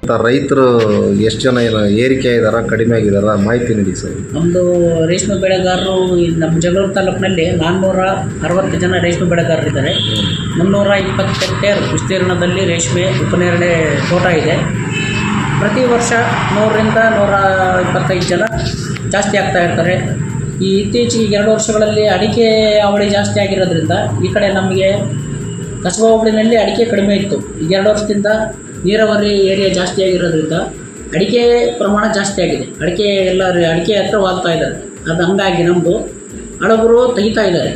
ಬೆಳೀತಕ್ಕಂಥ ರೈತರು ಎಷ್ಟು ಜನ ಏನು ಏರಿಕೆ ಆಗಿದಾರ ಕಡಿಮೆ ಆಗಿದಾರ ಮಾಹಿತಿ ನೀಡಿ ಸರ್. ನಮ್ಮದು ರೇಷ್ಮೆ ಬೆಳೆಗಾರರು ನಮ್ಮ ಜಗಳೂರು ತಾಲೂಕಿನಲ್ಲಿ 460 ಜನ ರೇಷ್ಮೆ ಬೆಳೆಗಾರರಿದ್ದಾರೆ. 320 ಹೆಕ್ಟೇರ್ ವಿಸ್ತೀರ್ಣದಲ್ಲಿ ರೇಷ್ಮೆ ಉಪನೇರಳೆ ತೋಟ ಇದೆ. ಪ್ರತಿ ವರ್ಷ 100ರಿಂದ 125 ಜನ ಜಾಸ್ತಿ ಆಗ್ತಾ ಇರ್ತಾರೆ. ಈ ಇತ್ತೀಚೆಗೆ 2 ವರ್ಷಗಳಲ್ಲಿ ಅಡಿಕೆ ಅವಳಿ ಜಾಸ್ತಿ ಆಗಿರೋದ್ರಿಂದ ಈ ಕಡೆ ನಮಗೆ ಕಸಬಾ ಹೋಬಳಿನಲ್ಲಿ ಅಡಿಕೆ ಕಡಿಮೆ ಇತ್ತು. ಈಗ 2 ವರ್ಷದಿಂದ ನೀರಾವರಿ ಏರಿಯಾ ಜಾಸ್ತಿ ಆಗಿರೋದ್ರಿಂದ ಅಡಿಕೆ ಪ್ರಮಾಣ ಜಾಸ್ತಿ ಆಗಿದೆ. ಅಡಿಕೆ ಹತ್ರ ವಾಲ್ತಾ ಇದ್ದಾರೆ. ಅದು ಹಂಗಾಗಿ ನಮ್ಮದು ಹಳಬರು ತೆಗಿತಾ ಇದ್ದಾರೆ,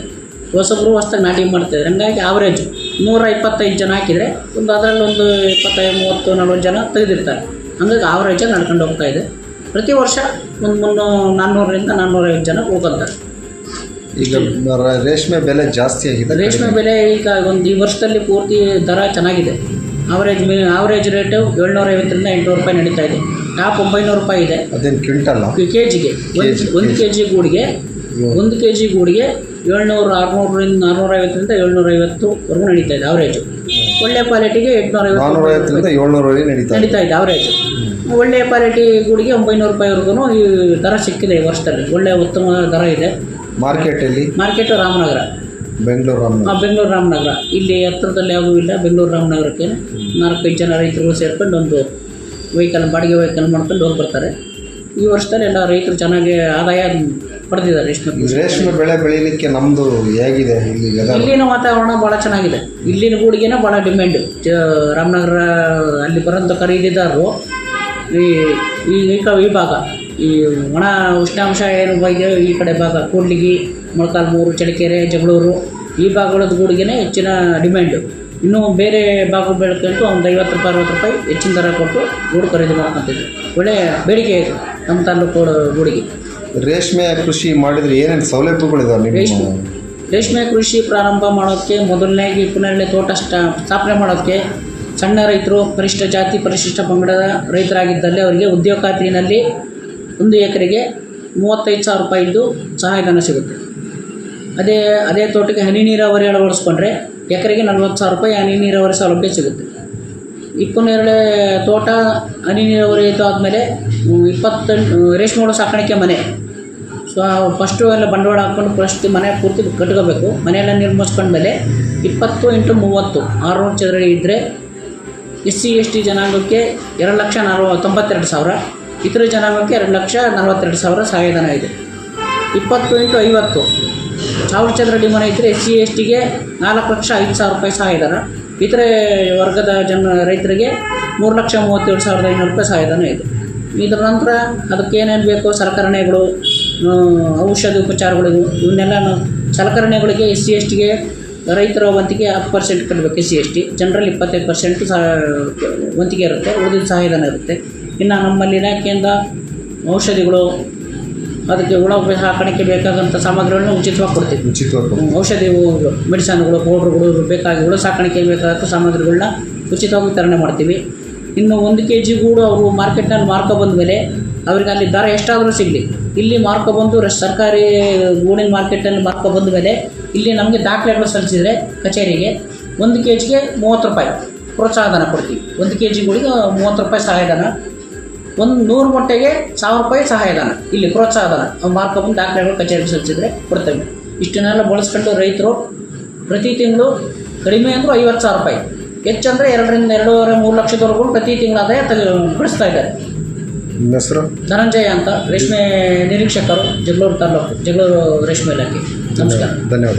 ಹೊಸಬರು ಹೊಸ್ದಾಗಿ ನಾಟಿ ಮಾಡ್ತಾಯಿದ್ದಾರೆ. ಹಂಗಾಗಿ ಆವ್ರೇಜ್ 125 ಜನ ಹಾಕಿದರೆ ಅದರಲ್ಲಿ ಒಂದು 25, 30, 40 ಜನ ತೆಗೆದಿರ್ತಾರೆ. ಹಂಗಾಗಿ ಆವ್ರೇಜಾಗಿ ನಡ್ಕೊಂಡು ಹೋಗ್ತಾ ಇದೆ. ಪ್ರತಿ ವರ್ಷ ಒಂದು 400ರಿಂದ 450 ಜನ ಹೋಗ್ತಾರೆ. ಈಗ ರೇಷ್ಮೆ ಬೆಲೆ ಜಾಸ್ತಿ ಆಗಿದೆ. ರೇಷ್ಮೆ ಬೆಲೆ ಈಗ ಈ ವರ್ಷದಲ್ಲಿ ಪೂರ್ತಿ ದರ ಚೆನ್ನಾಗಿದೆ. ಆವರೇಜ್ ರೇಟು 750ರಿಂದ 800 ರೂಪಾಯಿ ನಡೀತಾ ಇದೆ. ಟಾಪ್ 900 ರೂಪಾಯಿ ಇದೆ. ಅದೇನು ಕ್ವಿಂಟಲ್ಲ ಕೆಜಿಗೆ 1 ಕೆಜಿ ಗೂಡಿಗೆ 1 ಕೆಜಿ ಗೂಡಿಗೆ 700, 600ರಿಂದ 450ರಿಂದ 750ವರೆಗೂ ನಡೀತಾ ಇದೆ ಆವರೇಜು. ಒಳ್ಳೆ ಕ್ವಾಲಿಟಿಗೆ 850ರಿಂದ 700 ನಡೀತಾ ಇದೆ ಆವರೇಜು. ಒಳ್ಳೆ ಕ್ವಾಲಿಟಿ ಗೂಡಿಗೆ 900 ರೂಪಾಯಿವರೆಗೂ ಈ ದರ ಸಿಕ್ಕಿದೆ ಈ ವರ್ಷದಲ್ಲಿ. ಒಳ್ಳೆ ಉತ್ತಮ ದರ ಇದೆ. ಮಾರ್ಕೆಟು ರಾಮನಗರ, ಬೆಂಗಳೂರು ರಾಮನಗರ. ಇಲ್ಲಿ ಹತ್ರದಲ್ಲಿ ಯಾವುದೂ ಇಲ್ಲ. ಬೆಂಗಳೂರು ರಾಮನಗರಕ್ಕೆ 4-5 ಜನ ರೈತರುಗಳು ಸೇರ್ಕೊಂಡು ಒಂದು ಬಾಡಿಗೆ ವೆಹಿಕಲ್ ಮಾಡ್ಕೊಂಡು ಹೋಗಿ ಬರ್ತಾರೆ. ಈ ವರ್ಷದಲ್ಲಿ ಎಲ್ಲ ರೈತರು ಚೆನ್ನಾಗಿ ಆದಾಯ ಪಡೆದಿದ್ದಾರೆ. ರೇಷ್ಮೆ ಬೆಳೆ ಬೆಳೀಲಿಕ್ಕೆ ನಮ್ಮದು ಹೇಗಿದೆ ಇಲ್ಲಿನ ವಾತಾವರಣ ಭಾಳ ಚೆನ್ನಾಗಿದೆ. ಇಲ್ಲಿನ ಗೂಡಿಗೆನೇ ಭಾಳ ಡಿಮ್ಯಾಂಡು. ರಾಮನಗರ ಅಲ್ಲಿ ಬರೋಂಥ ಖರೀದಿದಾರರು ಈ ಭಾಗ ಈ ಒಣ ಉಷ್ಣಾಂಶ ಏನು ಬಗ್ಗೆ ಈ ಕಡೆ ಭಾಗ ಕೂಡ್ಲಿಗಿ, ಮೊಳಕಾಲ್ಮೂರು, ಚಳ್ಳಕೆರೆ, ಜಗಳೂರು ಈ ಭಾಗಗಳದ್ದು ಗೂಡಿಗೆನೇ ಹೆಚ್ಚಿನ ಡಿಮ್ಯಾಂಡು. ಇನ್ನೂ ಬೇರೆ ಭಾಗ ಬೆಳ್ಕೊಂಡು ಒಂದು 50 ರೂಪಾಯಿ 60 ರೂಪಾಯಿ ಹೆಚ್ಚಿನ ದರ ಕೊಟ್ಟು ಗೂಡು ಖರೀದಿ ಮಾಡ್ಕೊತಿದ್ರು. ಒಳ್ಳೆಯ ಬೇಡಿಕೆ ಇದೆ ನಮ್ಮ ತಾಲೂಕು ಗೂಡಿಗೆ. ರೇಷ್ಮೆ ಕೃಷಿ ಮಾಡಿದರೆ ಏನೇನು ಸೌಲಭ್ಯಗಳಿದಾವೆ? ರೇಷ್ಮೆ ಕೃಷಿ ಪ್ರಾರಂಭ ಮಾಡೋಕ್ಕೆ ಮೊದಲನೇಗೆ ಪುನರ್ಳೆ ತೋಟ ಸ್ಥಾಪನೆ ಮಾಡೋಕ್ಕೆ ಸಣ್ಣ ರೈತರು, ಪರಿಶಿಷ್ಟ ಜಾತಿ ಪರಿಶಿಷ್ಟ ಪಂಗಡದ ರೈತರಾಗಿದ್ದಲ್ಲಿ ಅವರಿಗೆ ಉದ್ಯೋಗ ಖಾತ್ರಿನಲ್ಲಿ 1 ಎಕರೆಗೆ 35,000 ರೂಪಾಯಿದ್ದು ಸಹಾಯಧನ ಸಿಗುತ್ತೆ. ಅದೇ ತೋಟಕ್ಕೆ ಹನಿ ನೀರಾವರಿ ಅಳವಡಿಸ್ಕೊಂಡ್ರೆ ಎಕರೆಗೆ 40,000 ರೂಪಾಯಿ ಹನಿ ನೀರಾವರಿ ಸೌಲಭ್ಯ ಸಿಗುತ್ತೆ. ಇಪ್ಪನೇರಳೆ ತೋಟ ಹನಿ ನೀರಾವರಿ ಆದಮೇಲೆ 28 ರೇಷ್ಮೆ ಹುಳು ಸಾಕಾಣಿಕೆ ಮನೆ. ಫಸ್ಟು ಎಲ್ಲ ಬಂಡವಾಳ ಹಾಕ್ಕೊಂಡು ಮನೆ ಪೂರ್ತಿ ಕಟ್ಕೋಬೇಕು. ಮನೆಯೆಲ್ಲ ನಿರ್ಮಿಸ್ಕೊಂಡ್ಮೇಲೆ 20 × 30 600 ಚದರ ಇದ್ದರೆ SC ST ಜನಾಂಗಕ್ಕೆ 2,92,000, ಇತರ ಜನಾಂಗಕ್ಕೆ 2,42,000 ಸಹಾಯಧನ ಇದೆ. 20 × 50 1000 ಚದರ ಅಡಿ ಮನೆ ಇದ್ದರೆ SC STಗೆ 4,05,000 ರೂಪಾಯಿ ಸಹಾಯಧನ. ಇತರೆ ವರ್ಗದ ರೈತರಿಗೆ 3,37,500 ರೂಪಾಯಿ ಸಹಾಯಧನ ಇದೆ. ಇದರ ನಂತರ ಅದಕ್ಕೆ ಏನೇನು ಬೇಕೋ ಸಲಕರಣೆಗಳು, ಔಷಧಿ ಉಪಚಾರಗಳು ಇವನ್ನೆಲ್ಲ ಸಲಕರಣೆಗಳಿಗೆ SC STಗೆ ರೈತರ ವಂತಿಗೆ 10% ಕಟ್ಟಬೇಕು. SC ST ಜನರಲ್ಲಿ 25% ವಂತಿಗೆ ಇರುತ್ತೆ, ಉಳಿದ ಸಹಾಯಧನ ಇರುತ್ತೆ. ಇನ್ನು ನಮ್ಮಲ್ಲಿ ಇಲಾಖೆಯಿಂದ ಔಷಧಿಗಳು, ಅದಕ್ಕೆ ಹುಳ ಸಾಕಾಣಿಕೆ ಬೇಕಾದಂಥ ಸಾಮಗ್ರಿಗಳನ್ನ ಉಚಿತವಾಗಿ ಕೊಡ್ತೀವಿ. ಔಷಧಿ ಮೆಡಿಸನ್ಗಳು, ಪೌಡ್ರುಗಳು ಬೇಕಾಗಿ ಹುಳ ಸಾಕಾಣಿಕೆ ಬೇಕಾದಂಥ ಸಾಮಗ್ರಿಗಳನ್ನ ಉಚಿತವಾಗಿ ವಿತರಣೆ ಮಾಡ್ತೀವಿ. ಇನ್ನು 1 kg ಗೂಡು ಅವರು ಮಾರ್ಕೆಟ್ನಲ್ಲಿ ಮಾರ್ಕೊಬಂದ ಮೇಲೆ ಅವ್ರಿಗೆ ಅಲ್ಲಿ ದರ ಎಷ್ಟಾದರೂ ಸಿಗಲಿ, ಇಲ್ಲಿ ಮಾರ್ಕೊಬಂದು ಸರ್ಕಾರಿ ಗೂಡಿನ ಮಾರ್ಕೆಟಲ್ಲಿ ಮಾರ್ಕೊಬಂದ ಮೇಲೆ ಇಲ್ಲಿ ನಮಗೆ ದಾಖಲೆಗಳು ಸಲ್ಲಿಸಿದರೆ ಕಚೇರಿಗೆ 1 kgಗೆ 30 ರೂಪಾಯಿ ಪ್ರೋತ್ಸಾಹಧನ ಕೊಡ್ತೀವಿ. 1 kg ಗೂಡಿಗೆ 30 ರೂಪಾಯಿ ಸಹಾಯಧನ. 100 ಮೊಟ್ಟೆಗೆ 1,000 ರೂಪಾಯಿ ಸಹಾಯಧನ. ಇಲ್ಲಿ ಪ್ರೋತ್ಸಾಹಧನ ಮಾರ್ಕೊಬಂದು ದಾಖಲೆಗಳು ಕಚೇರಿಗೆ ಸಲ್ಲಿಸಿದರೆ ಕೊಡ್ತೇವೆ. ಇಷ್ಟನ್ನೆಲ್ಲ ಬಳಸ್ಕೊಂಡು ರೈತರು ಪ್ರತಿ ತಿಂಗಳು ಕಡಿಮೆ ಅಂದರೂ 50,000 ರೂಪಾಯಿ, ಹೆಚ್ಚಂದರೆ 2ರಿಂದ 2.5-3 ಲಕ್ಷದವರೆಗೂ ಪ್ರತಿ ತಿಂಗಳ ಆದಾಯ ಗಳಿಸ್ತಾ ಇದ್ದಾರೆ. ಹೆಸರು ಧನಂಜಯ ಅಂತ, ರೇಷ್ಮೆ ನಿರೀಕ್ಷಕರು, ಜಗಳೂರು ತಾಲೂಕು, ಜಗಳೂರು ರೇಷ್ಮೆ ಇಲಾಖೆ. ನಮಸ್ಕಾರ, ಧನ್ಯವಾದ.